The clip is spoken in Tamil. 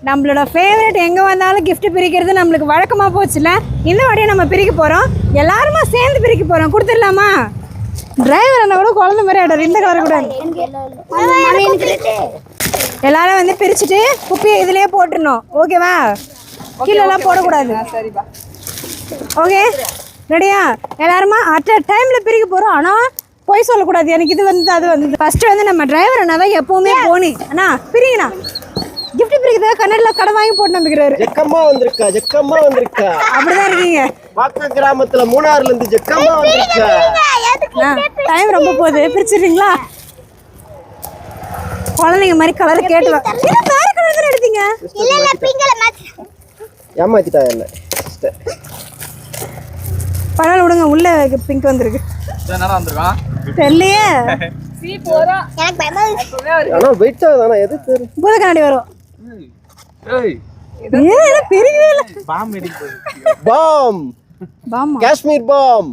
நம்மளோட ஃபேவரட் எங்கே வந்தாலும் gift பிரிக்கிறது நம்மளுக்கு வழக்கமாக போச்சுல. இந்த வாட்டியும் நம்ம பிரிக்க போகிறோம். எல்லாருமா சேர்ந்து பிரிக்க போகிறோம். கொடுத்துடலாமா? டிரைவர் என்ன கூட குழந்தை மாதிரி ஆடாரு. இந்த கலர் கூட எல்லாரும் வந்து பிரிச்சுட்டு குப்பியை இதுலேயே போட்டுடணும். ஓகேவா? கீழெல்லாம் போடக்கூடாது. ஓகே ரெடியா? எல்லாருமா அட் அ டைமில் பிரிக்க போகிறோம். ஆனால் போய் சொல்லக்கூடாது. எனக்கு இது வந்து அது வந்து ஃபஸ்ட்டு வந்து நம்ம டிரைவர் அண்ணா தான் எப்போவுமே போனி. அண்ணா பிரிங்கண்ணா. கிஃப்ட் பிரிக்கிறதுக்காக கன்னடில் கடை வாங்கி போட்டு நம்பிக்கிறாரு. ஜக்கம்மா வந்திருக்கா, ஜக்கம்மா வந்திருக்கா. அப்படிதான் இருக்கீங்க. பாக்க கிராமத்துல மூணாறுல இருந்து ஜக்கம்மா வந்திருக்கா. டைம் ரொம்ப போகுது. பிரிச்சிடுறீங்களா? குழந்தைங்க மாதிரி கலர் கேட்டு வேற கலர் எடுத்தீங்க. ஏமாத்திட்டா என்ன? பரவாயில்ல விடுங்க. உள்ள பிங்க் வந்திருக்கு. தெரியலையே. ஆனா வெயிட் ஆகுதானா? எது தெரியல. பூத கண்ணாடி வரும். Bomb bomb. காஷ்மீர் பாம்.